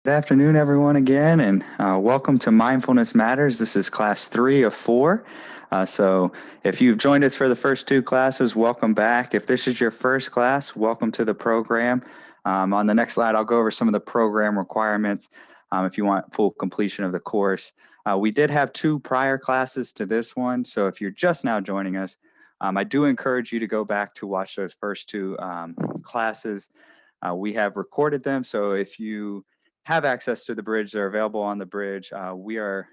Good afternoon, everyone, again, and welcome to Mindfulness Matters. This is class 3 of 4. So, if you've joined us for the first 2 classes, welcome back. If this is your first class, welcome to the program. On the next slide, I'll go over some of the program requirements if you want full completion of the course. We did have 2 prior classes to this one, so if you're just now joining us, I do encourage you to go back to watch those first 2 classes. We have recorded them, so if you have access to the bridge, they're available on the bridge. We are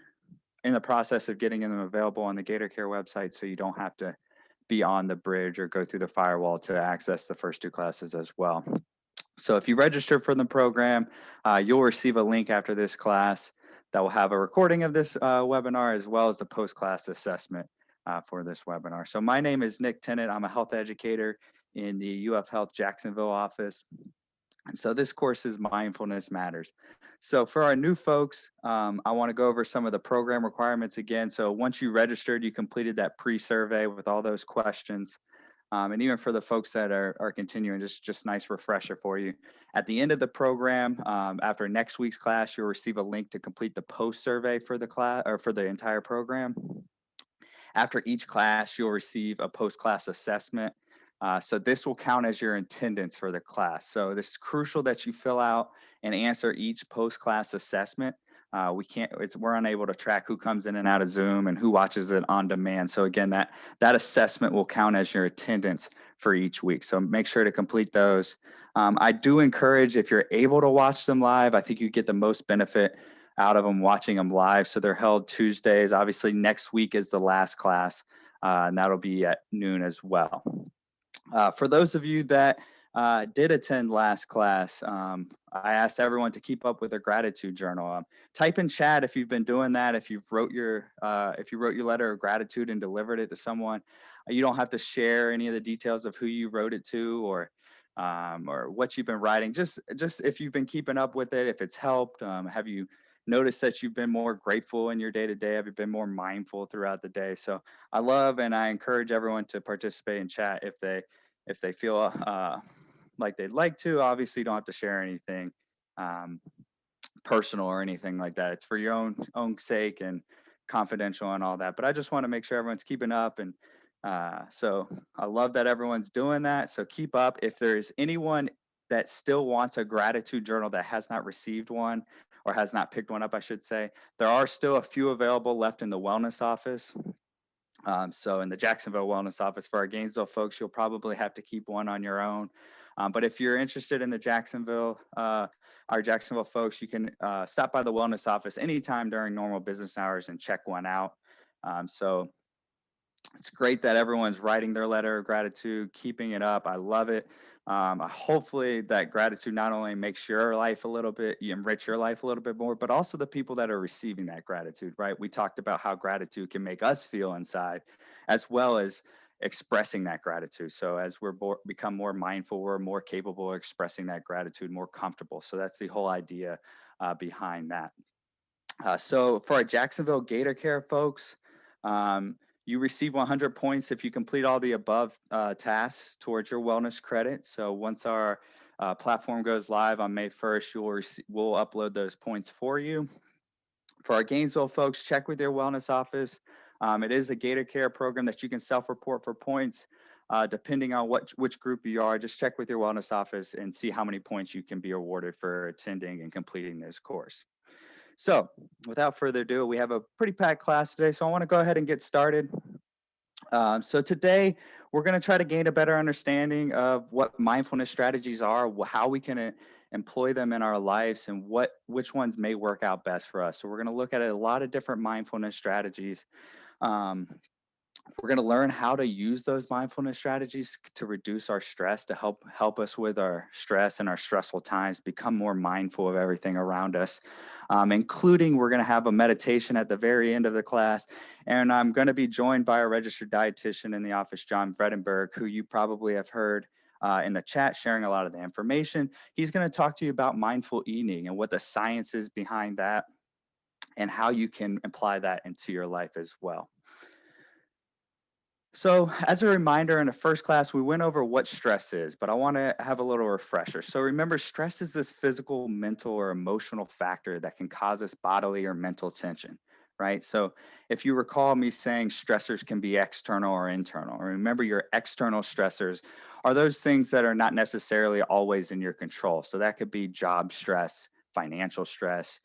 in the process of getting them available on the Gator Care website, so you don't have to be on the bridge or go through the firewall to access the first 2 classes as well. So if you register for the program, you'll receive a link after this class that will have a recording of this webinar as well as the post-class assessment for this webinar. So my name is Nick Tennant. I'm a health educator in the UF Health Jacksonville office. And so this course is Mindfulness Matters. So for our new folks, I want to go over some of the program requirements again. So once you registered, you completed that pre-survey with all those questions. And even for the folks that are continuing, just nice refresher for you. At the end of the program, after next week's class, you'll receive a link to complete the post-survey for the class or for the entire program. After each class, you'll receive a post-class assessment. So this will count as your attendance for the class. So this is crucial that you fill out and answer each post-class assessment. We're unable to track who comes in and out of Zoom and who watches it on demand. So again, that assessment will count as your attendance for each week. So make sure to complete those. I do encourage, if you're able to watch them live, I think you get the most benefit out of them watching them live. So they're held Tuesdays. Obviously, next week is the last class, and that'll be at noon as well. For those of you that did attend last class, I asked everyone to keep up with their gratitude journal. Type in chat if you've been doing that. If you wrote your letter of gratitude and delivered it to someone, you don't have to share any of the details of who you wrote it to or what you've been writing. Just if you've been keeping up with it, if it's helped, have you noticed that you've been more grateful in your day to day? Have you been more mindful throughout the day? So I love and I encourage everyone to participate in chat if they feel like they'd like to. Obviously, you don't have to share anything personal or anything like that. It's for your own sake and confidential and all that. But I just want to make sure everyone's keeping up, and so I love that everyone's doing that. So keep up. If there's anyone that still wants a gratitude journal that has not received one or has not picked one up, I should say, there are still a few available left in the wellness office. So in the Jacksonville Wellness Office. For our Gainesville folks, you'll probably have to keep one on your own. But if you're interested in our Jacksonville folks, you can stop by the Wellness Office anytime during normal business hours and check one out. So it's great that everyone's writing their letter of gratitude, keeping it up. I love it. Hopefully that gratitude not only makes your life you enrich your life a little bit more, but also the people that are receiving that gratitude, right? We talked about how gratitude can make us feel inside, as well as expressing that gratitude. So as become more mindful, we're more capable of expressing that gratitude, more comfortable. So that's the whole idea behind that. So for our Jacksonville Gator Care folks, you receive 100 points if you complete all the above tasks towards your wellness credit. So once our platform goes live on May 1st, we'll upload those points for you. For our Gainesville folks, check with your wellness office. It is a Gator Care program that you can self-report for points. Depending on which group you are, just check with your wellness office and see how many points you can be awarded for attending and completing this course. So without further ado, we have a pretty packed class today, so I want to go ahead and get started. So today, we're going to try to gain a better understanding of what mindfulness strategies are, how we can employ them in our lives, and which ones may work out best for us. So we're going to look at a lot of different mindfulness strategies. We're going to learn how to use those mindfulness strategies to reduce our stress, to help us with our stress and our stressful times, become more mindful of everything around us, including we're going to have a meditation at the very end of the class. And I'm going to be joined by a registered dietitian in the office, John Vredenberg, who you probably have heard in the chat sharing a lot of the information. He's going to talk to you about mindful eating and what the science is behind that and how you can apply that into your life as well. So, as a reminder, in the first class, we went over what stress is, but I want to have a little refresher. So, remember, stress is this physical, mental, or emotional factor that can cause us bodily or mental tension, right? So, if you recall me saying stressors can be external or internal, remember your external stressors are those things that are not necessarily always in your control. So, that could be job stress, financial stress,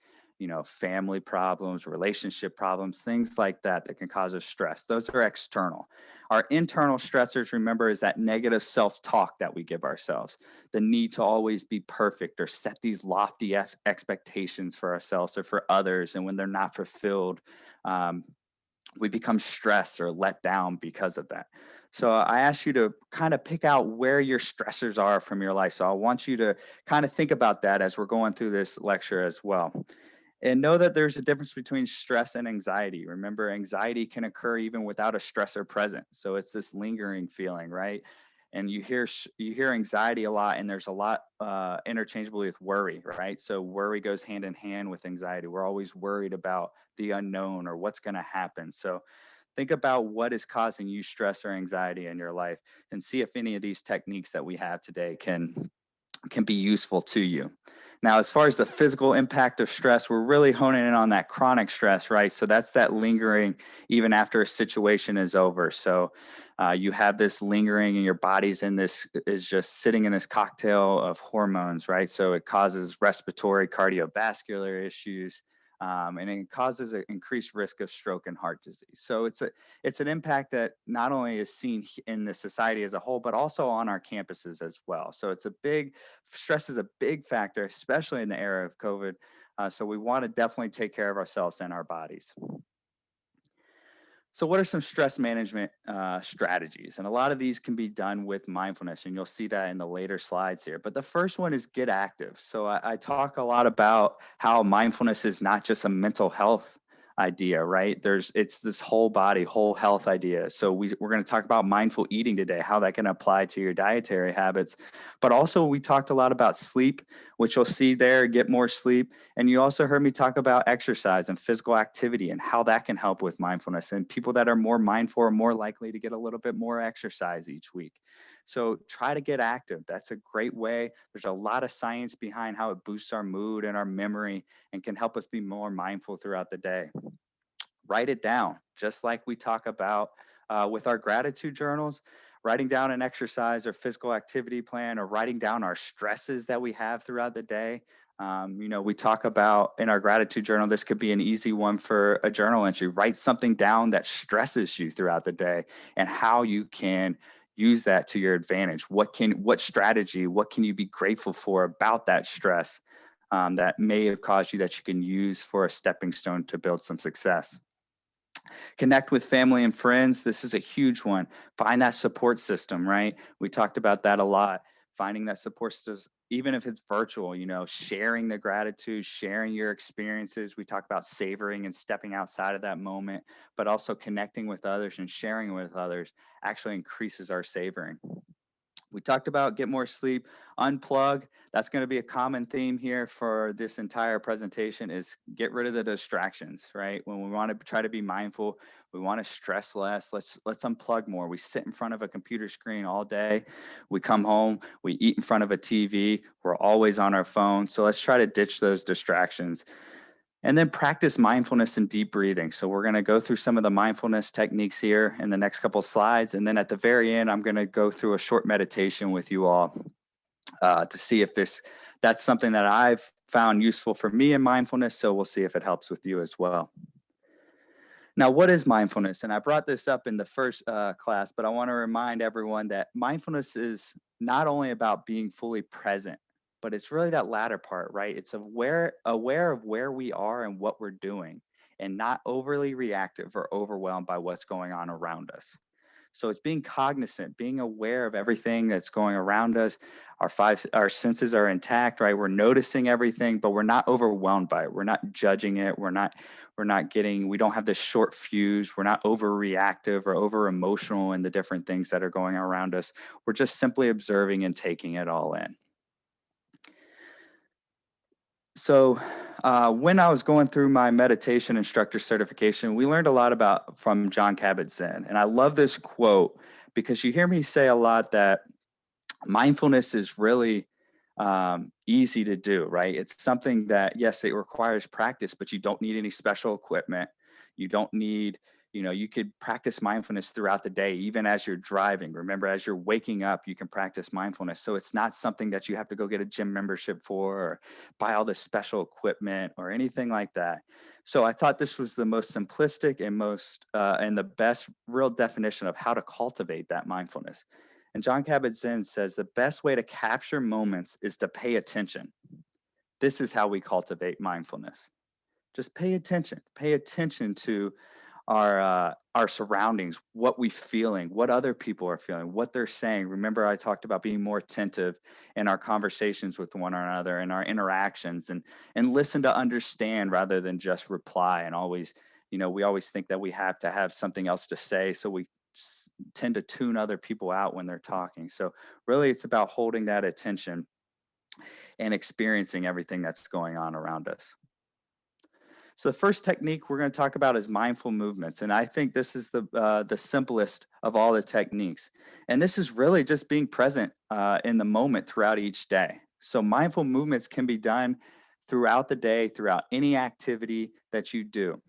family problems, relationship problems, things like that that can cause us stress. Those are external. Our internal stressors, remember, is that negative self talk that we give ourselves, the need to always be perfect or set these lofty expectations for ourselves or for others. And when they're not fulfilled, um, we become stressed or let down because of that. So I ask you to kind of pick out where your stressors are from your life. So I want you to kind of think about that as we're going through this lecture as well. And know that there's a difference between stress and anxiety. Remember, anxiety can occur even without a stressor present. So it's this lingering feeling, right? And you hear anxiety a lot, and there's a lot interchangeably with worry, right? So worry goes hand in hand with anxiety. We're always worried about the unknown or what's going to happen. So think about what is causing you stress or anxiety in your life, and see if any of these techniques that we have today can be useful to you. Now, as far as the physical impact of stress, we're really honing in on that chronic stress, right? So that's that lingering even after a situation is over. So you have this lingering and your body's in this, is just sitting in this cocktail of hormones, right? So it causes respiratory, cardiovascular issues. And it causes an increased risk of stroke and heart disease. So it's an impact that not only is seen in the society as a whole, but also on our campuses as well. So it's a big stress is a big factor, especially in the era of COVID. So we want to definitely take care of ourselves and our bodies. So, what are some stress management strategies? And a lot of these can be done with mindfulness, and you'll see that in the later slides here. But the first one is get active. So, I talk a lot about how mindfulness is not just a mental health idea, right? It's this whole body, whole health idea. So, we're going to talk about mindful eating today, how that can apply to your dietary habits. But also, we talked a lot about sleep, which you'll see there, get more sleep. And you also heard me talk about exercise and physical activity and how that can help with mindfulness. And people that are more mindful are more likely to get a little bit more exercise each week. So try to get active. That's a great way. There's a lot of science behind how it boosts our mood and our memory and can help us be more mindful throughout the day. Write it down, just like we talk about with our gratitude journals. Writing down an exercise or physical activity plan, or writing down our stresses that we have throughout the day. We talk about in our gratitude journal, this could be an easy one for a journal entry. Write something down that stresses you throughout the day and how you can use that to your advantage. What strategy, what can you be grateful for about that stress that may have caused you that you can use for a stepping stone to build some success. Connect with family and friends. This is a huge one. Find that support system, right? We talked about that a lot. Finding that support system, even if it's virtual, sharing the gratitude, sharing your experiences. We talk about savoring and stepping outside of that moment, but also connecting with others and sharing with others actually increases our savoring. We talked about get more sleep, unplug. That's going to be a common theme here for this entire presentation is get rid of the distractions, right? When we want to try to be mindful, we want to stress less. Let's unplug more. We sit in front of a computer screen all day. We come home, we eat in front of a TV. We're always on our phone. So let's try to ditch those distractions. And then practice mindfulness and deep breathing. So we're going to go through some of the mindfulness techniques here in the next couple of slides. And then at the very end, I'm going to go through a short meditation with you all to see if that's something that I've found useful for me in mindfulness. So we'll see if it helps with you as well. Now, what is mindfulness? And I brought this up in the first class, but I want to remind everyone that mindfulness is not only about being fully present, but it's really that latter part, right? It's aware of where we are and what we're doing, and not overly reactive or overwhelmed by what's going on around us. So it's being cognizant, being aware of everything that's going around us. Our senses are intact, right? We're noticing everything, but we're not overwhelmed by it. We're not judging it. We don't have this short fuse. We're not overreactive or over emotional in the different things that are going around us. We're just simply observing and taking it all in. So when I was going through my meditation instructor certification, we learned a lot about from John Kabat-Zinn. And I love this quote because you hear me say a lot that mindfulness is really easy to do, right? It's something that, yes, it requires practice, but you don't need any special equipment. You don't need, you could practice mindfulness throughout the day, even as you're driving. Remember, as you're waking up, you can practice mindfulness. So it's not something that you have to go get a gym membership for or buy all this special equipment or anything like that. So I thought this was the most simplistic and and the best real definition of how to cultivate that mindfulness. And John Kabat-Zinn says the best way to capture moments is to pay attention. This is how we cultivate mindfulness. Just pay attention. Pay attention to our surroundings, what we feeling, what other people are feeling, what they're saying. Remember, I talked about being more attentive in our conversations with one another and our interactions, and listen to understand rather than just reply. And always, we always think that we have to have something else to say, so we tend to tune other people out when they're talking. So really, it's about holding that attention and experiencing everything that's going on around us. So the first technique we're going to talk about is mindful movements, and I think this is the simplest of all the techniques. And this is really just being present in the moment throughout each day. So mindful movements can be done throughout the day, throughout any activity that you do,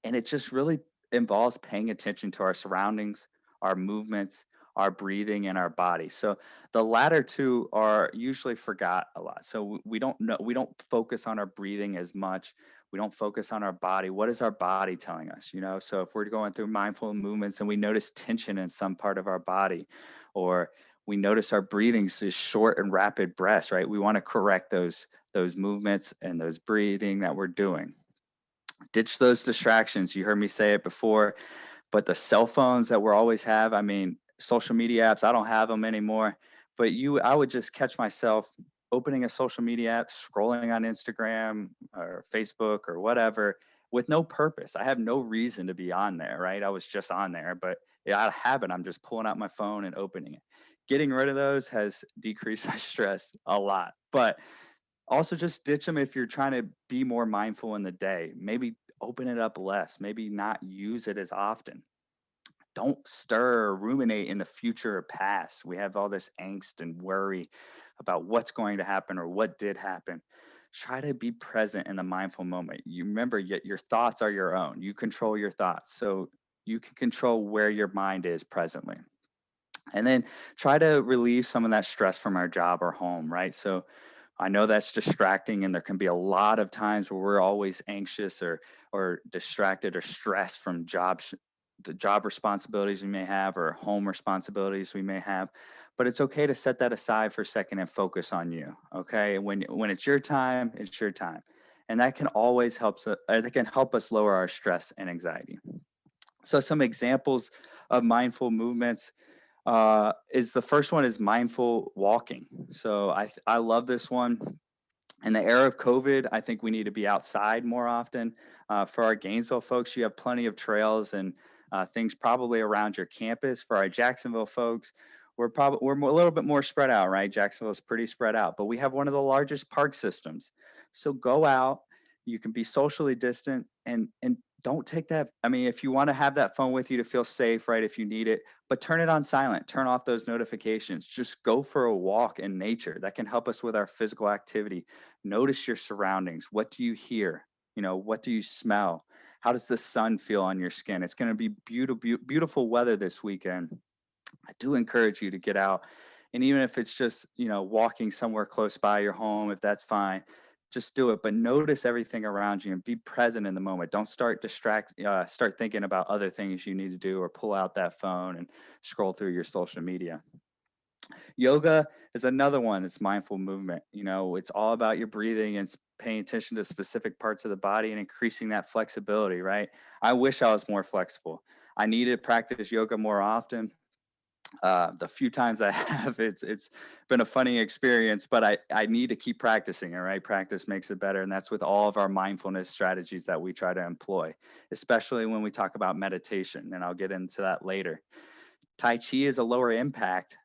and it just really involves paying attention to our surroundings, our movements, our breathing, and our body. So the latter two are usually forgot a lot. So we don't know, we don't focus on our breathing as much. We don't focus on our body. What is our body telling us? So if we're going through mindful movements and we notice tension in some part of our body, or we notice our breathing is short and rapid breaths, right? We want to correct those movements and those breathing that we're doing. Ditch those distractions. You heard me say it before, but the cell phones that we always have, I mean, social media apps, I don't have them anymore, but I would just catch myself opening a social media app, scrolling on Instagram or Facebook or whatever with no purpose. I have no reason to be on there, right? I was just on there, but out of habit, I'm just pulling out my phone and opening it. Getting rid of those has decreased my stress a lot, but also just ditch them if you're trying to be more mindful in the day. Maybe open it up less, maybe not use it as often. Don't stir or ruminate in the future or past. We have all this angst and worry about what's going to happen or what did happen. Try to be present in the mindful moment. You remember, yet your thoughts are your own. You control your thoughts. So you can control where your mind is presently. And then try to relieve some of that stress from our job or home, right? So I know that's distracting, and there can be a lot of times where we're always anxious or distracted or stressed from the job responsibilities we may have or home responsibilities we may have. But it's okay to set that aside for a second and focus on you. Okay, when it's your time, it's your time, and that can always that can help us lower our stress and anxiety. So some examples of mindful movements is the first one is mindful walking. So I love this one. In the era of COVID, I think we need to be outside more often. For our Gainesville folks, you have plenty of trails and things probably around your campus. For our Jacksonville folks, we're a little bit more spread out, right? Jacksonville is pretty spread out, but we have one of the largest park systems. So go out. You can be socially distant and don't take that. I mean, if you want to have that phone with you to feel safe, right? If you need it, but turn it on silent, turn off those notifications. Just go for a walk in nature. That can help us with our physical activity. Notice your surroundings. What do you hear? What do you smell? How does the sun feel on your skin? It's going to be beautiful weather this weekend. I do encourage you to get out. And even if it's just, walking somewhere close by your home, if that's fine, just do it. But notice everything around you and be present in the moment. Don't start thinking about other things you need to do or pull out that phone and scroll through your social media. Yoga is another one. It's mindful movement. It's all about your breathing and paying attention to specific parts of the body and increasing that flexibility, right? I wish I was more flexible. I need to practice yoga more often. The few times I have, it's been a funny experience, but I need to keep practicing. All right, practice makes it better, and that's with all of our mindfulness strategies that we try to employ, especially when we talk about meditation, and I'll get into that later. Tai Chi is a lower impact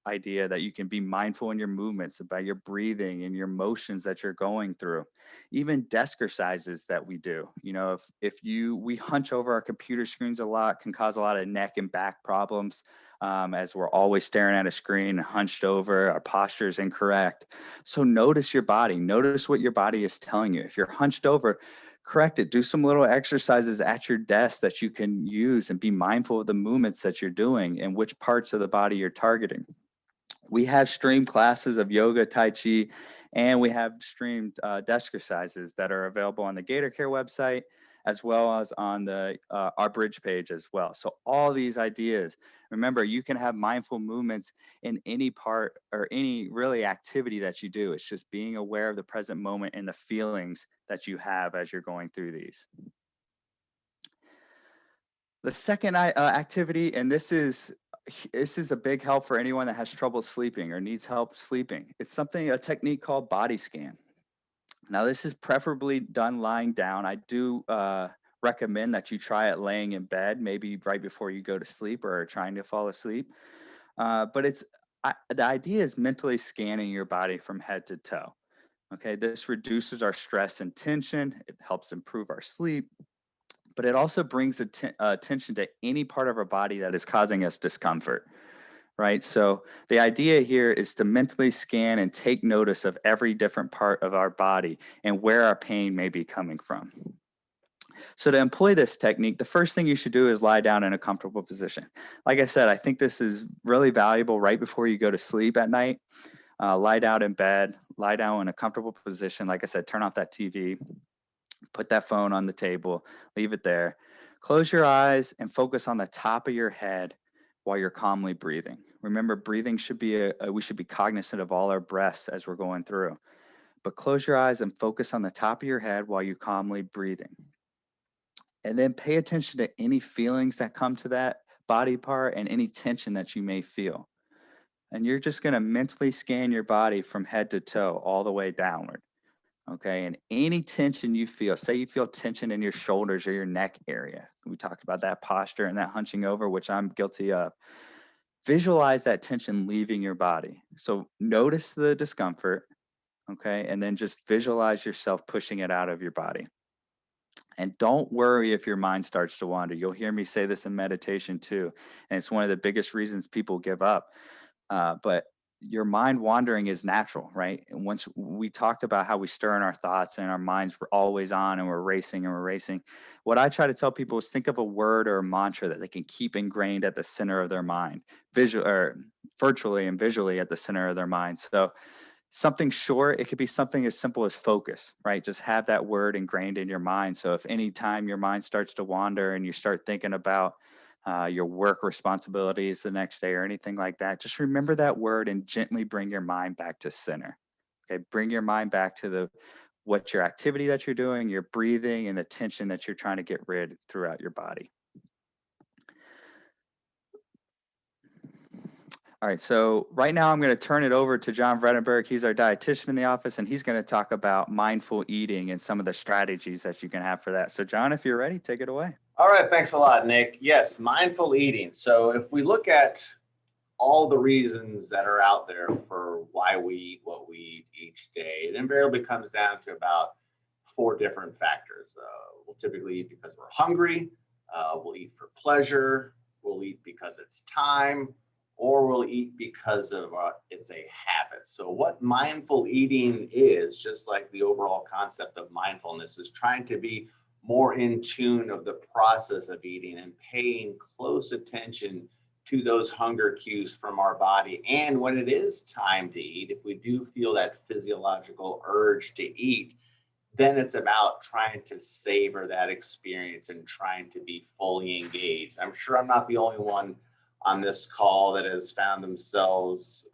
idea that you can be mindful in your movements, about your breathing and your motions that you're going through. Even desk exercises that we do. We hunch over our computer screens a lot, can cause a lot of neck and back problems, as we're always staring at a screen and hunched over. Our posture is incorrect. So notice your body. Notice what your body is telling you. If you're hunched over, correct it. Do some little exercises at your desk that you can use, and be mindful of the movements that you're doing and which parts of the body you're targeting. We have streamed classes of yoga, Tai Chi, and we have streamed desk exercises that are available on the Gator Care website, as well as on our bridge page as well. So all these ideas, remember, you can have mindful movements in any part or any really activity that you do. It's just being aware of the present moment and the feelings that you have as you're going through these. The second activity, and this is a big help for anyone that has trouble sleeping or needs help sleeping. It's a technique called body scan. Now, this is preferably done lying down. I do recommend that you try it laying in bed, maybe right before you go to sleep or trying to fall asleep. But the idea is mentally scanning your body from head to toe. Okay, this reduces our stress and tension. It helps improve our sleep, but it also brings attention to any part of our body that is causing us discomfort, right? So the idea here is to mentally scan and take notice of every different part of our body and where our pain may be coming from. So to employ this technique, the first thing you should do is lie down in a comfortable position. Like I said, I think this is really valuable right before you go to sleep at night. Lie down in bed, lie down in a comfortable position. Like I said, turn off that TV, put that phone on the table, leave it there. Close your eyes and focus on the top of your head while you're calmly breathing. Remember, breathing should be we should be cognizant of all our breaths as we're going through. But close your eyes and focus on the top of your head while you're calmly breathing. And then pay attention to any feelings that come to that body part and any tension that you may feel. And you're just going to mentally scan your body from head to toe all the way downward. Okay. And any tension you feel, say you feel tension in your shoulders or your neck area. We talked about that posture and that hunching over, which I'm guilty of. Visualize that tension leaving your body. So notice the discomfort. Okay. And then just visualize yourself pushing it out of your body. And don't worry if your mind starts to wander. You'll hear me say this in meditation too. And it's one of the biggest reasons people give up. But your mind wandering is natural, right? And once we talked about how we stir in our thoughts and our minds were always on and we're racing and we're racing. What I try to tell people is think of a word or a mantra that they can keep ingrained at the center of their mind, virtually and visually at the center of their mind. So something short, it could be something as simple as focus, right? Just have that word ingrained in your mind. So if any time your mind starts to wander and you start thinking about your work responsibilities the next day or anything like that, just remember that word and gently bring your mind back to center. Okay, bring your mind back to what your activity that you're doing, your breathing, and the tension that you're trying to get rid throughout your body. All right, so right now I'm going to turn it over to John Vredenberg. He's our dietitian in the office, and he's going to talk about mindful eating and some of the strategies that you can have for that. So John, if you're ready, take it away. All right, thanks a lot, Nick. Yes, mindful eating. So if we look at all the reasons that are out there for why we eat what we eat each day, it invariably comes down to about 4 different factors. We'll typically eat because we're hungry, we'll eat for pleasure, we'll eat because it's time, or we'll eat because of it's a habit. So what mindful eating is, just like the overall concept of mindfulness, is trying to be more in tune of the process of eating and paying close attention to those hunger cues from our body. And when it is time to eat, if we do feel that physiological urge to eat, then it's about trying to savor that experience and trying to be fully engaged. I'm sure I'm not the only one on this call that has found themselves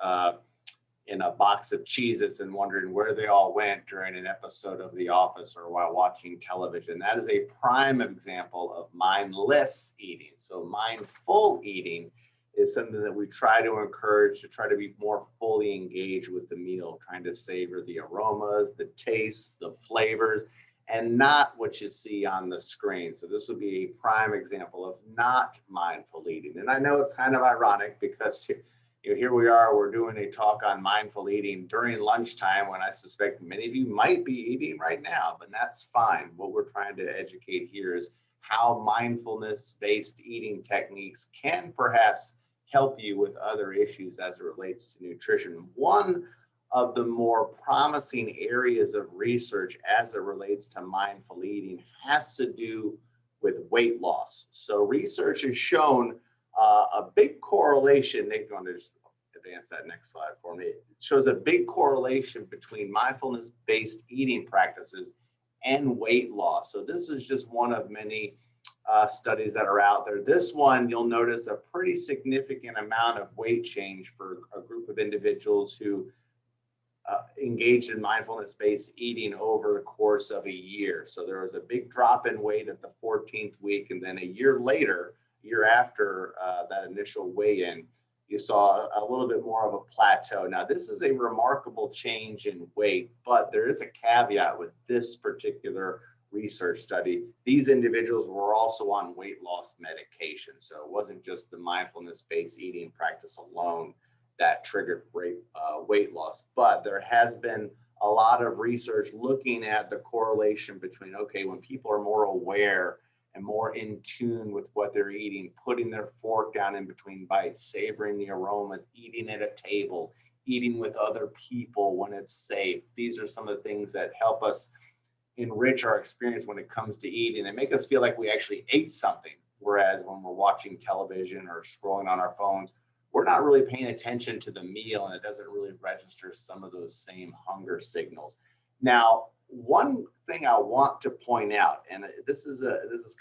in a box of Cheez-Its and wondering where they all went during an episode of The Office or while watching television. That is a prime example of mindless eating. So mindful eating is something that we try to encourage to try to be more fully engaged with the meal, trying to savor the aromas, the tastes, the flavors, and not what you see on the screen. So this would be a prime example of not mindful eating. And I know it's kind of ironic because Here we are, we're doing a talk on mindful eating during lunchtime when I suspect many of you might be eating right now, but that's fine. What we're trying to educate here is how mindfulness-based eating techniques can perhaps help you with other issues as it relates to nutrition. One of the more promising areas of research as it relates to mindful eating has to do with weight loss. So research has shown a big correlation. If you want to just advance that next slide for me, it shows a big correlation between mindfulness-based eating practices and weight loss. So this is just one of many studies that are out there. This one, you'll notice a pretty significant amount of weight change for a group of individuals who engaged in mindfulness-based eating over the course of a year. So there was a big drop in weight at the 14th week, and then a year later, year after that initial weigh-in, you saw a little bit more of a plateau. Now, this is a remarkable change in weight, but there is a caveat with this particular research study. These individuals were also on weight loss medication. So it wasn't just the mindfulness-based eating practice alone that triggered weight loss. But there has been a lot of research looking at the correlation between, okay, when people are more aware and more in tune with what they're eating, putting their fork down in between bites, savoring the aromas, eating at a table, eating with other people when it's safe. These are some of the things that help us enrich our experience when it comes to eating and make us feel like we actually ate something. Whereas when we're watching television or scrolling on our phones, we're not really paying attention to the meal, and it doesn't really register some of those same hunger signals. Now, one thing I want to point out, and this is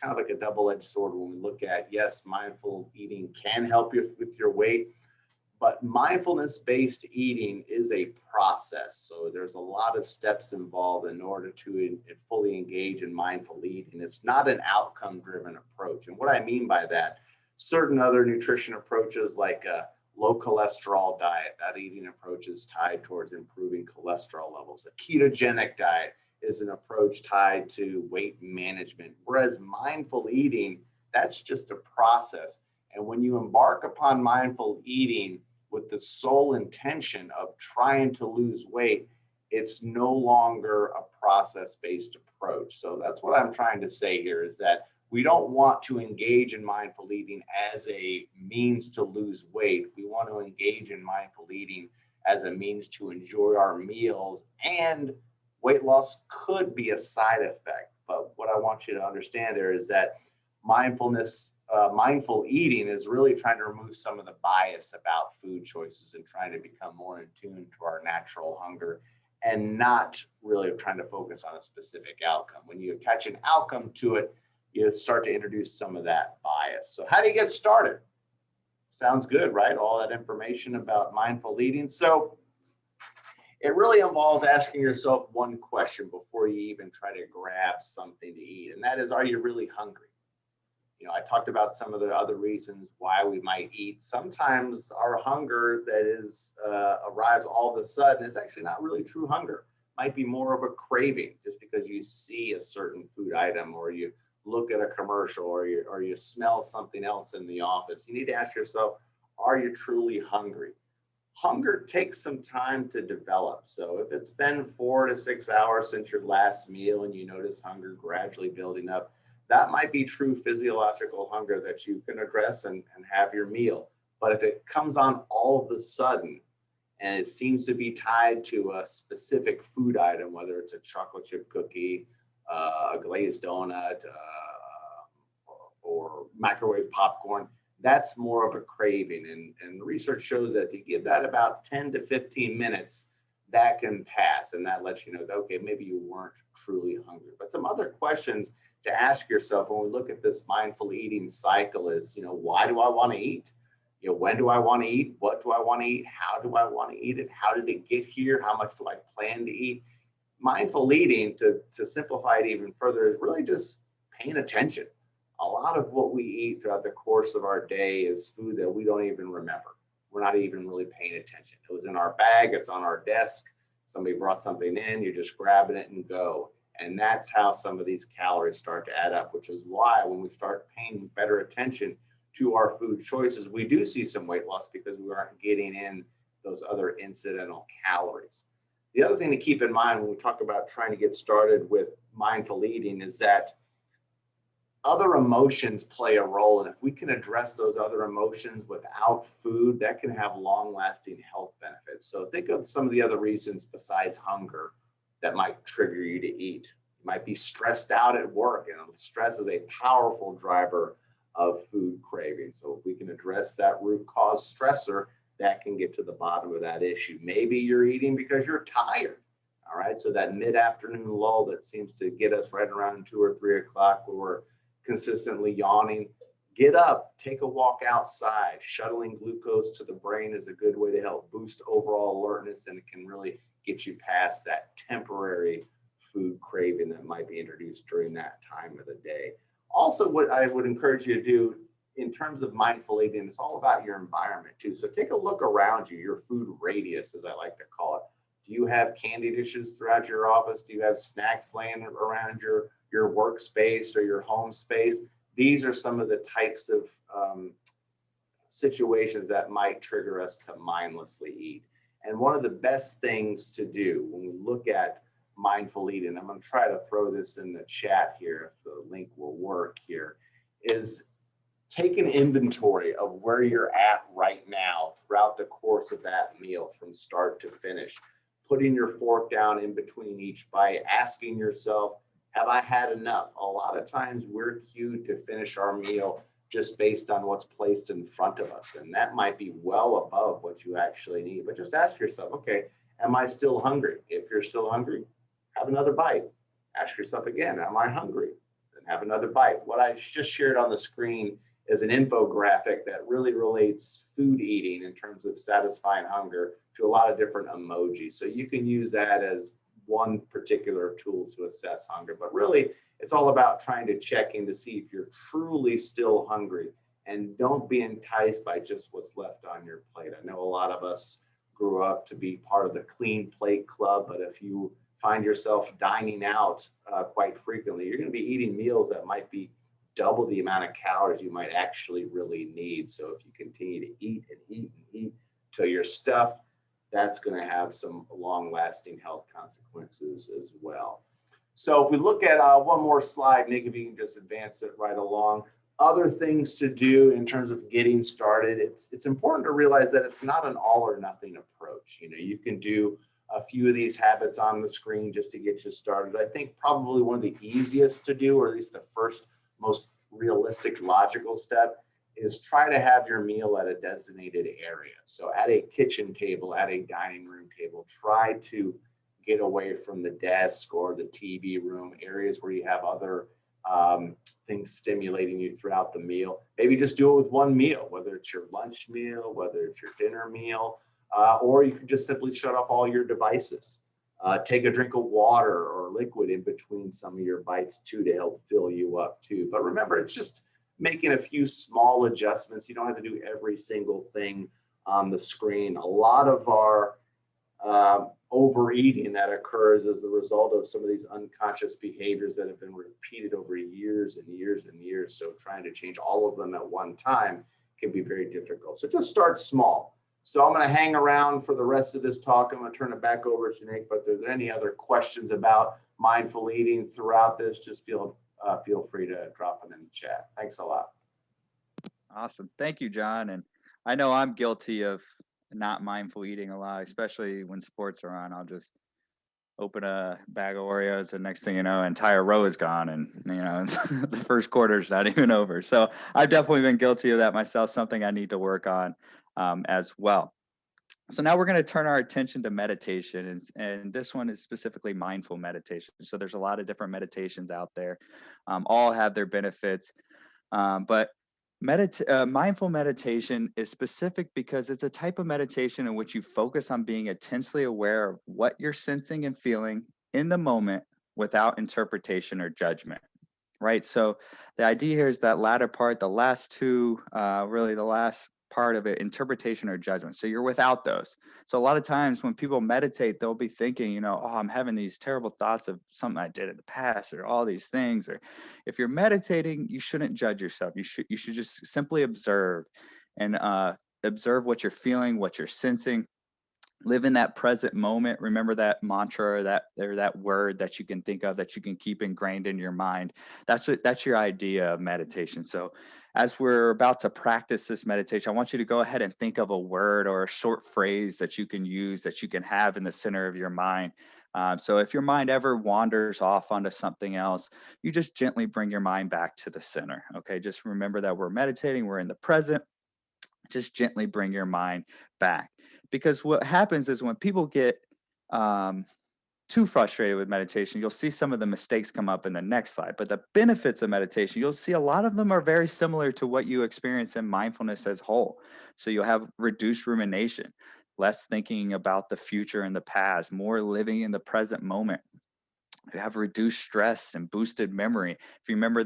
kind of like a double-edged sword when we look at, yes, mindful eating can help you with your weight, but mindfulness-based eating is a process. So there's a lot of steps involved in order to fully engage in mindful eating. It's not an outcome-driven approach. And what I mean by that, certain other nutrition approaches like a low cholesterol diet, that eating approach is tied towards improving cholesterol levels. A ketogenic diet is an approach tied to weight management, whereas mindful eating, that's just a process. And when you embark upon mindful eating with the sole intention of trying to lose weight, it's no longer a process-based approach. So that's what I'm trying to say here is that we don't want to engage in mindful eating as a means to lose weight. We want to engage in mindful eating as a means to enjoy our meals, and weight loss could be a side effect. But what I want you to understand there is that mindful eating is really trying to remove some of the bias about food choices and trying to become more in tune to our natural hunger and not really trying to focus on a specific outcome. When you attach an outcome to it, you start to introduce some of that bias. So how do you get started? Sounds good, right? All that information about mindful eating. So it really involves asking yourself one question before you even try to grab something to eat. And that is, are you really hungry? I talked about some of the other reasons why we might eat. Sometimes our hunger that arrives all of a sudden is actually not really true hunger. Might be more of a craving just because you see a certain food item or you look at a commercial or you smell something else in the office. You need to ask yourself, are you truly hungry? Hunger takes some time to develop. So if it's been 4 to 6 hours since your last meal and you notice hunger gradually building up, that might be true physiological hunger that you can address and have your meal. But if it comes on all of a sudden and it seems to be tied to a specific food item, whether it's a chocolate chip cookie, a glazed donut, or microwave popcorn, that's more of a craving. And research shows that if you give that about 10 to 15 minutes, that can pass. And that lets you know that, okay, maybe you weren't truly hungry. But some other questions to ask yourself when we look at this mindful eating cycle is, why do I want to eat? When do I want to eat? What do I want to eat? How do I want to eat it? How did it get here? How much do I plan to eat? Mindful eating, to simplify it even further, is really just paying attention. A lot of what we eat throughout the course of our day is food that we don't even remember. We're not even really paying attention. It was in our bag, it's on our desk. Somebody brought something in, you're just grabbing it and go. And that's how some of these calories start to add up, which is why when we start paying better attention, to our food choices, we do see some weight loss because we aren't getting in those other incidental calories. The other thing to keep in mind when we talk about trying to get started with mindful eating is that other emotions play a role. And if we can address those other emotions without food, that can have long lasting health benefits. So think of some of the other reasons besides hunger that might trigger you to eat. You might be stressed out at work, and stress is a powerful driver of food craving. So if we can address that root cause stressor, that can get to the bottom of that issue. Maybe you're eating because you're tired. All right. So that mid-afternoon lull that seems to get us right around 2 or 3 o'clock where we're consistently yawning, get up, take a walk outside. Shuttling glucose to the brain is a good way to help boost overall alertness, and it can really get you past that temporary food craving that might be introduced during that time of the day. Also, what I would encourage you to do in terms of mindful eating, it's all about your environment too. So take a look around you, your food radius, as I like to call it. Do you have candy dishes throughout your office? Do you have snacks laying around your workspace or your home space? These are some of the types of situations that might trigger us to mindlessly eat. And one of the best things to do when we look at mindful eating, I'm going to try to throw this in the chat here if the link will work here, is take an inventory of where you're at right now throughout the course of that meal from start to finish. Putting your fork down in between each bite, asking yourself, have I had enough? A lot of times we're cued to finish our meal just based on what's placed in front of us. And that might be well above what you actually need. But just ask yourself, okay, am I still hungry? If you're still hungry, have another bite. Ask yourself again, am I hungry? Then have another bite. What I just shared on the screen is an infographic that really relates food eating in terms of satisfying hunger to a lot of different emojis. So you can use that as one particular tool to assess hunger, but really it's all about trying to check in to see if you're truly still hungry, and don't be enticed by just what's left on your plate. I know a lot of us grew up to be part of the clean plate club, but if you find yourself dining out quite frequently, you're going to be eating meals that might be double the amount of calories you might actually really need. So if you continue to eat and eat and eat till you're stuffed, that's going to have some long-lasting health consequences as well. So if we look at one more slide, Nick, if you can just advance it right along. Other things to do in terms of getting started, it's important to realize that it's not an all or nothing approach. You know, you can do a few of these habits on the screen just to get you started. I think probably one of the easiest to do, or at least the first most realistic, logical step, is try to have your meal at a designated area. So at a kitchen table, at a dining room table, try to get away from the desk or the TV room, areas where you have other things stimulating you throughout the meal. Maybe just do it with one meal, whether it's your lunch meal, whether it's your dinner meal, or you can just simply shut off all your devices. Take a drink of water or liquid in between some of your bites too to help fill you up too. But remember, it's just making a few small adjustments. You don't have to do every single thing on the screen. A lot of our overeating that occurs as the result of some of these unconscious behaviors that have been repeated over years and years and years. So trying to change all of them at one time can be very difficult. So just start small. So I'm going to hang around for the rest of this talk. I'm going to turn it back over to Nick, but if there's any other questions about mindful eating throughout this, just feel free to drop them in the chat. Thanks a lot. Awesome. Thank you, John. And I know I'm guilty of not mindful eating a lot, especially when sports are on. I'll just open a bag of Oreos, and next thing you know, an entire row is gone, and the first quarter is not even over. So I've definitely been guilty of that myself, something I need to work on as well. So now we're going to turn our attention to meditation, and this one is specifically mindful meditation. So there's a lot of different meditations out there, all have their benefits, but mindful meditation is specific because it's a type of meditation in which you focus on being intensely aware of what you're sensing and feeling in the moment without interpretation or judgment, right? So the idea here is that latter part, the last two, really the last part of it, interpretation or judgment. So you're without those. So a lot of times when people meditate, they'll be thinking, oh, I'm having these terrible thoughts of something I did in the past or all these things. Or if you're meditating, you shouldn't judge yourself. You should just simply observe and observe what you're feeling, what you're sensing. Live in that present moment. Remember that mantra or that word that you can think of that you can keep ingrained in your mind. That's your idea of meditation. So as we're about to practice this meditation, I want you to go ahead and think of a word or a short phrase that you can use, that you can have in the center of your mind. So if your mind ever wanders off onto something else, you just gently bring your mind back to the center. Okay, just remember that we're meditating, we're in the present. Just gently bring your mind back. Because what happens is when people get um, too frustrated with meditation, you'll see some of the mistakes come up in the next slide. But the benefits of meditation, you'll see a lot of them are very similar to what you experience in mindfulness as whole. So you'll have reduced rumination, less thinking about the future and the past, more living in the present moment. You have reduced stress and boosted memory. If you remember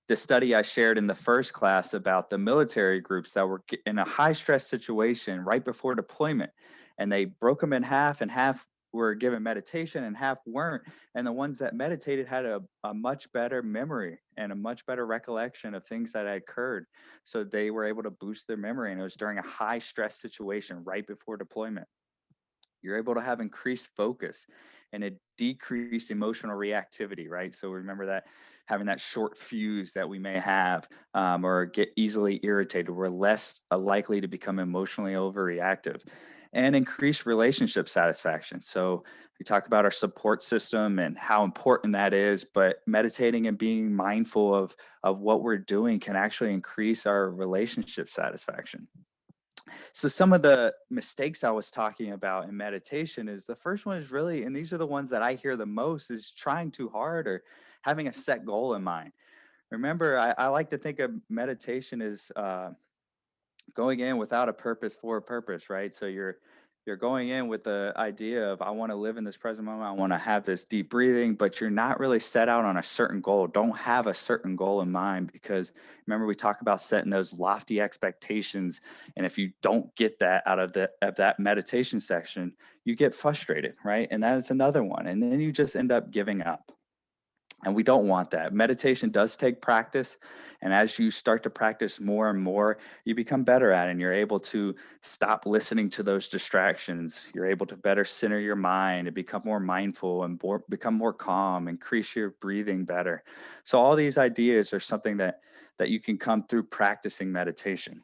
the study I shared in the first class about the military groups that were in a high stress situation right before deployment, and they broke them in half, and half were given meditation and half weren't. And the ones that meditated had a much better memory and a much better recollection of things that had occurred. So they were able to boost their memory, and it was during a high stress situation right before deployment. You're able to have increased focus and a decreased emotional reactivity, right? So remember that having that short fuse that we may have, or get easily irritated, we're less likely to become emotionally overreactive, and increase relationship satisfaction. So we talk about our support system and how important that is, but meditating and being mindful of what we're doing can actually increase our relationship satisfaction. So some of the mistakes I was talking about in meditation is the first one is really, and these are the ones that I hear the most, is trying too hard or having a set goal in mind. Remember, I like to think of meditation as going in without a purpose for a purpose, right? So you're going in with the idea of, I want to live in this present moment, I want to have this deep breathing, but you're not really set out on a certain goal. Don't have a certain goal in mind, because remember, we talk about setting those lofty expectations, and if you don't get that out of that meditation section, you get frustrated, right? And that is another one, and then you just end up giving up. And we don't want that. Meditation does take practice. And as you start to practice more and more, you become better at it, and you're able to stop listening to those distractions. You're able to better center your mind and become more mindful and become more calm, increase your breathing better. So all these ideas are something that you can come through practicing meditation.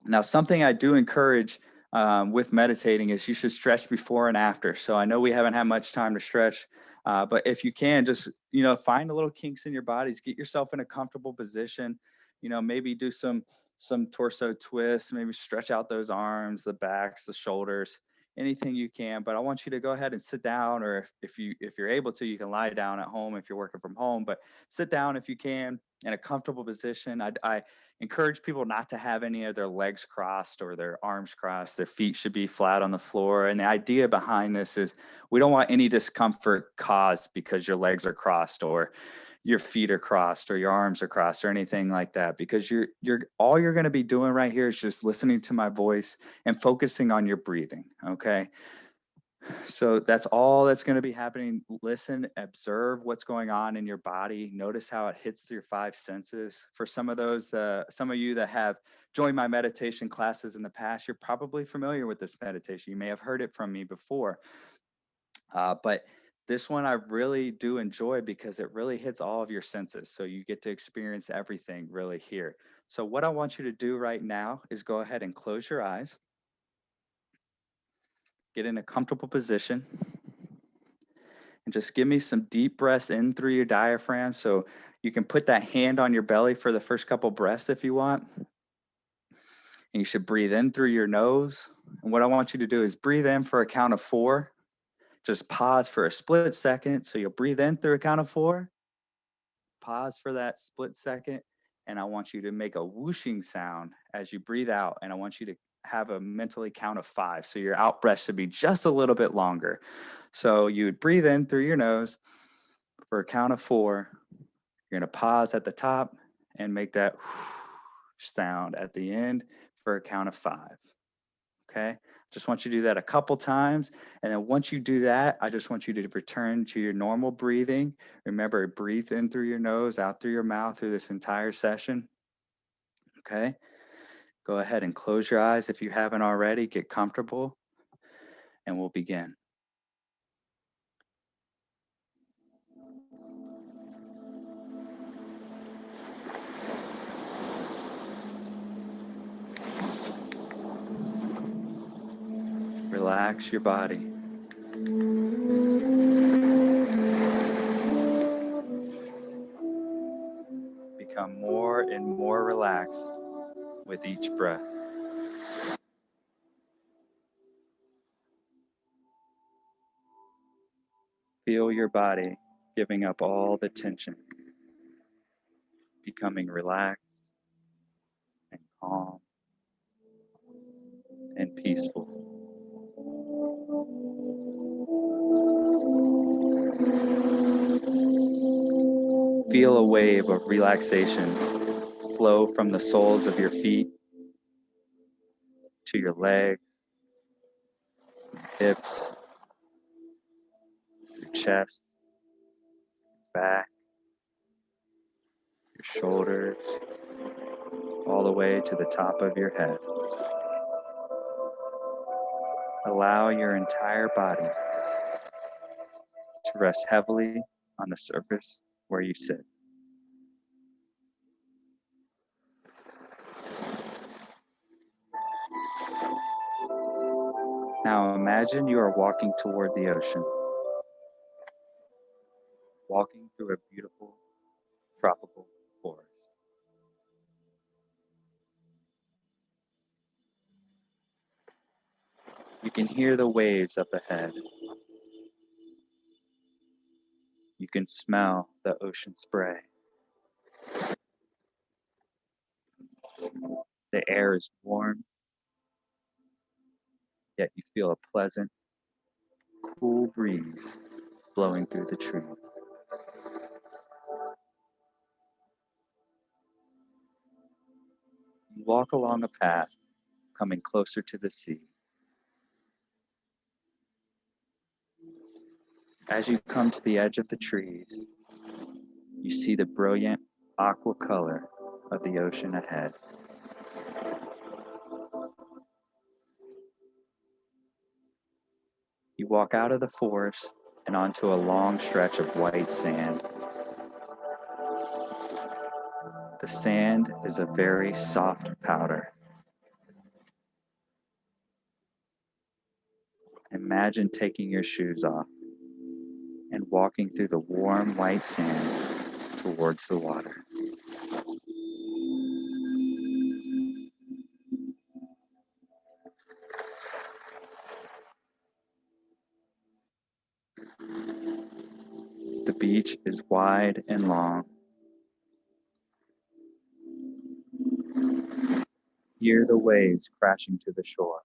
Now, something I do encourage with meditating is you should stretch before and after. So I know we haven't had much time to stretch, but if you can, just find a little kinks in your bodies, get yourself in a comfortable position. Maybe do some torso twists, maybe stretch out those arms, the backs, the shoulders, anything you can. But I want you to go ahead and sit down, or if you're able to, you can lie down at home if you're working from home. But sit down if you can in a comfortable position. I encourage people not to have any of their legs crossed or their arms crossed. Their feet should be flat on the floor. And the idea behind this is we don't want any discomfort caused because your legs are crossed or your feet are crossed or your arms are crossed or anything like that, because you're all you're going to be doing right here is just listening to my voice and focusing on your breathing. Okay. So that's all that's going to be happening. Listen, observe what's going on in your body. Notice how it hits your five senses. For some of some of you that have joined my meditation classes in the past, you're probably familiar with this meditation. You may have heard it from me before. But this one I really do enjoy because it really hits all of your senses. So you get to experience everything really here. So what I want you to do right now is go ahead and close your eyes, get in a comfortable position, and just give me some deep breaths in through your diaphragm. So you can put that hand on your belly for the first couple breaths if you want. And you should breathe in through your nose. And what I want you to do is breathe in for a count of 4. Just pause for a split second. So you'll breathe in through a count of 4, pause for that split second. And I want you to make a whooshing sound as you breathe out. And I want you to have a mentally count of 5. So your out breath should be just a little bit longer. So you would breathe in through your nose for a count of 4. You're going to pause at the top and make that sound at the end for a count of 5. Okay. Just want you to do that a couple times. And then once you do that, I just want you to return to your normal breathing. Remember, breathe in through your nose, out through your mouth through this entire session. Okay. Go ahead and close your eyes if you haven't already. Get comfortable and we'll begin. Relax your body. Become more and more relaxed with each breath. Feel your body giving up all the tension, becoming relaxed and calm and peaceful. Feel a wave of relaxation flow from the soles of your feet to your legs, hips, your chest, back, your shoulders, all the way to the top of your head. Allow your entire body to rest heavily on the surface where you sit. Now imagine you are walking toward the ocean, walking through a beautiful tropical forest. You can hear the waves up ahead. You can smell the ocean spray. The air is warm, yet you feel a pleasant, cool breeze blowing through the trees. You walk along a path, coming closer to the sea. As you come to the edge of the trees, you see the brilliant aqua color of the ocean ahead. You walk out of the forest and onto a long stretch of white sand. The sand is a very soft powder. Imagine taking your shoes off and walking through the warm white sand towards the water. The beach is wide and long. Hear the waves crashing to the shore.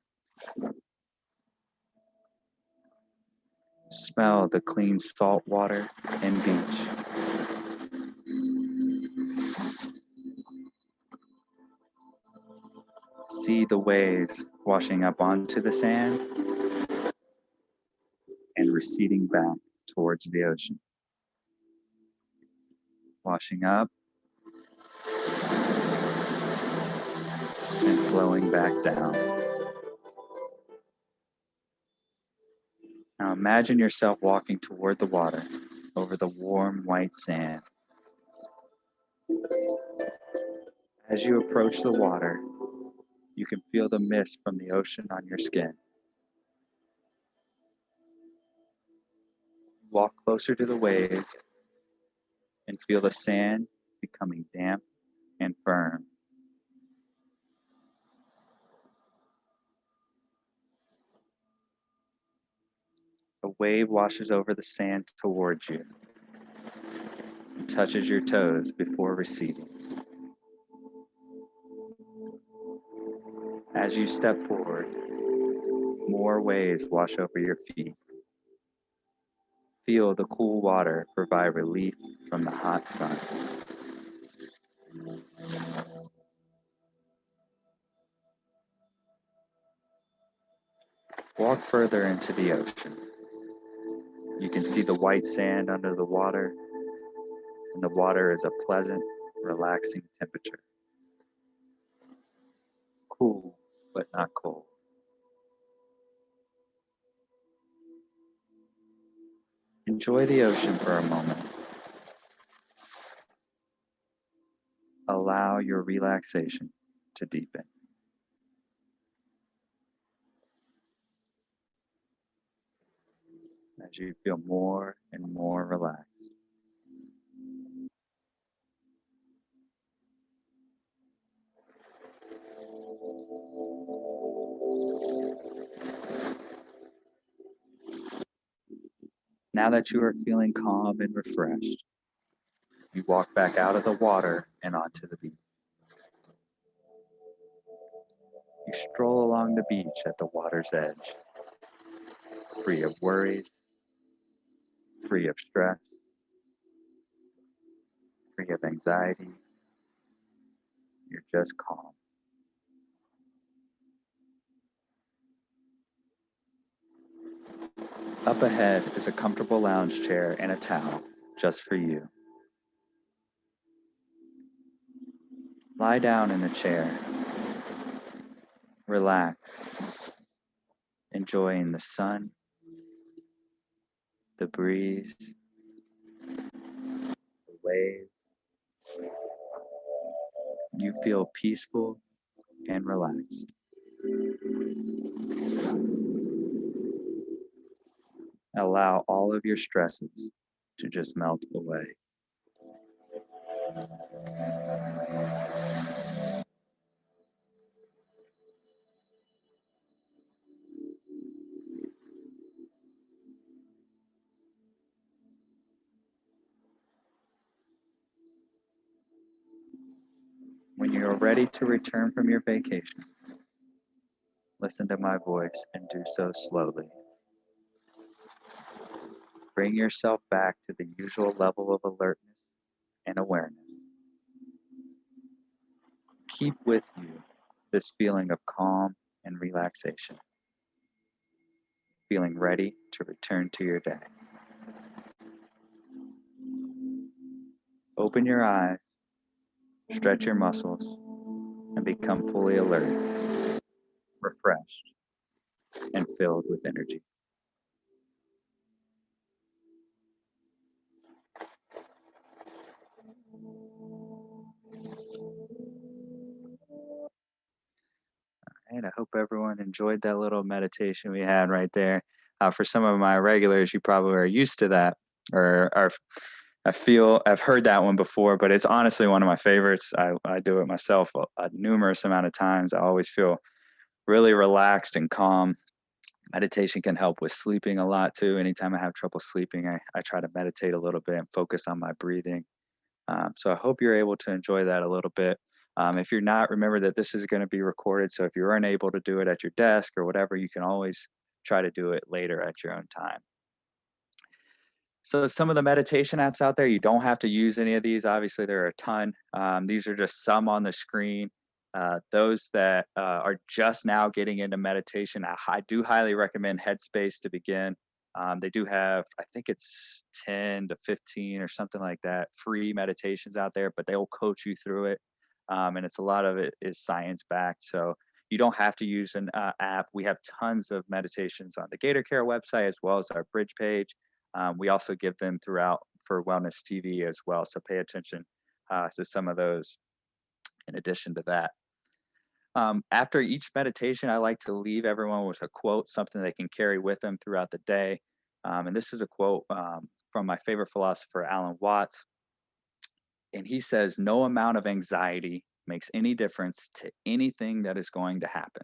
Smell the clean salt water and beach. See the waves washing up onto the sand and receding back towards the ocean. Washing up and flowing back down. Now imagine yourself walking toward the water over the warm white sand. As you approach the water, you can feel the mist from the ocean on your skin. Walk closer to the waves and feel the sand becoming damp and firm. A wave washes over the sand towards you and touches your toes before receding. As you step forward, more waves wash over your feet. Feel the cool water provide relief from the hot sun. Walk further into the ocean. You can see the white sand under the water, and the water is a pleasant, relaxing temperature. Cool, but not cold. Enjoy the ocean for a moment. Allow your relaxation to deepen. As you feel more and more relaxed. Now that you are feeling calm and refreshed, you walk back out of the water and onto the beach. You stroll along the beach at the water's edge, free of worries, free of stress, free of anxiety. You're just calm. Up ahead is a comfortable lounge chair and a towel just for you. Lie down in the chair. Relax, enjoying the sun, the breeze, the waves. You feel peaceful and relaxed. Allow all of your stresses to just melt away. When you are ready to return from your vacation, listen to my voice and do so slowly. Bring yourself back to the usual level of alertness and awareness. Keep with you this feeling of calm and relaxation, feeling ready to return to your day. Open your eyes, stretch your muscles, and become fully alert, refreshed, and filled with energy. And I hope everyone enjoyed that little meditation we had right there. For some of my regulars, you probably are used to that, or are. I feel I've heard that one before, but it's honestly one of my favorites. I do it myself a numerous amount of times. I always feel really relaxed and calm. Meditation can help with sleeping a lot too. Anytime I have trouble sleeping, I try to meditate a little bit and focus on my breathing. So I hope you're able to enjoy that a little bit. If you're not, remember that this is going to be recorded. So if you're unable to do it at your desk or whatever, you can always try to do it later at your own time. So some of the meditation apps out there, you don't have to use any of these. Obviously, there are a ton. These are just some on the screen. Those that are just now getting into meditation, I do highly recommend Headspace to begin. They do have, I think it's 10 to 15 or something like that, free meditations out there, but they will coach you through it. And it's a lot of it is science backed. So you don't have to use an app. We have tons of meditations on the Gator Care website as well as our Bridge page. We also give them throughout for Wellness TV as well. So pay attention to some of those in addition to that. After each meditation, I like to leave everyone with a quote, something they can carry with them throughout the day. And this is a quote from my favorite philosopher, Alan Watts. And he says, "No amount of anxiety makes any difference to anything that is going to happen."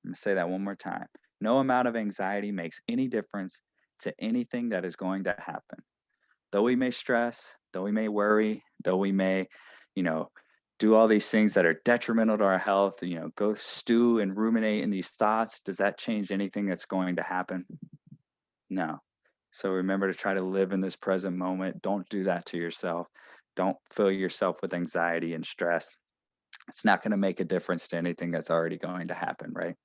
I'm going to say that one more time. No amount of anxiety makes any difference to anything that is going to happen. Though we may stress, though we may worry, though we may, you know, do all these things that are detrimental to our health, go stew and ruminate in these thoughts. Does that change anything that's going to happen? No. So remember to try to live in this present moment. Don't do that to yourself. Don't fill yourself with anxiety and stress. It's not going to make a difference to anything that's already going to happen, right?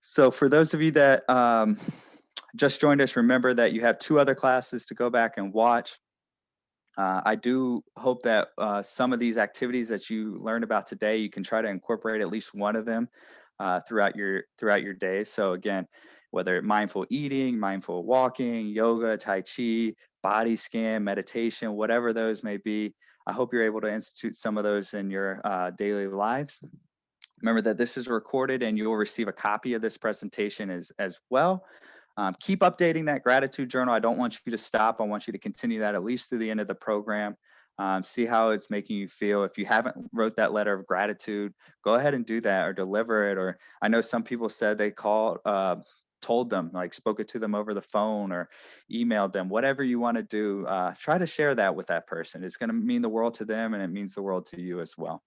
So for those of you that just joined us, remember that you have 2 other classes to go back and watch. I do hope that some of these activities that you learned about today, you can try to incorporate at least one of them throughout your day. So again, whether mindful eating, mindful walking, yoga, tai chi, body scan, meditation, whatever those may be, I hope you're able to institute some of those in your daily lives. Remember that this is recorded and you'll receive a copy of this presentation as well. Keep updating that gratitude journal. I don't want you to stop. I want you to continue that at least through the end of the program. See how it's making you feel. If you haven't wrote that letter of gratitude, go ahead and do that or deliver it. Or I know some people said they told them, like spoke it to them over the phone or emailed them, whatever you want to do, try to share that with that person. It's going to mean the world to them and it means the world to you as well.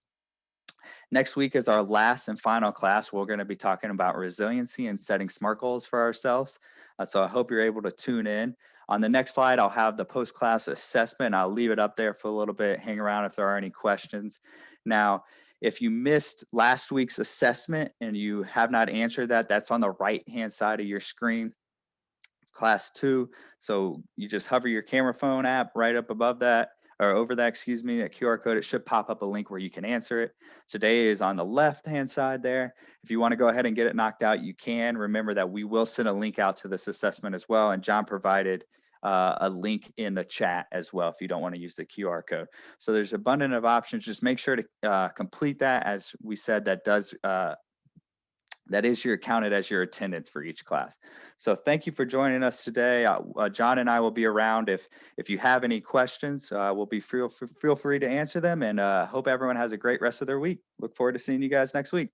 Next week is our last and final class. We're going to be talking about resiliency and setting SMART goals for ourselves. So I hope you're able to tune in. On the next slide, I'll have the post-class assessment. I'll leave it up there for a little bit. Hang around if there are any questions. Now, if you missed last week's assessment and you have not answered that, that's on the right-hand side of your screen. Class 2. So you just hover your camera phone app right up above that or over that, excuse me, that QR code. It should pop up a link where you can answer it. Today is on the left-hand side there. If you want to go ahead and get it knocked out, you can. Remember that we will send a link out to this assessment as well. And John provided a link in the chat as well if you don't want to use the QR code. So there's abundant of options. Just make sure to complete that. As we said, that is counted as your attendance for each class. So thank you for joining us today. John and I will be around if you have any questions. We'll be feel free to answer them, and hope everyone has a great rest of their week. Look forward to seeing you guys next week.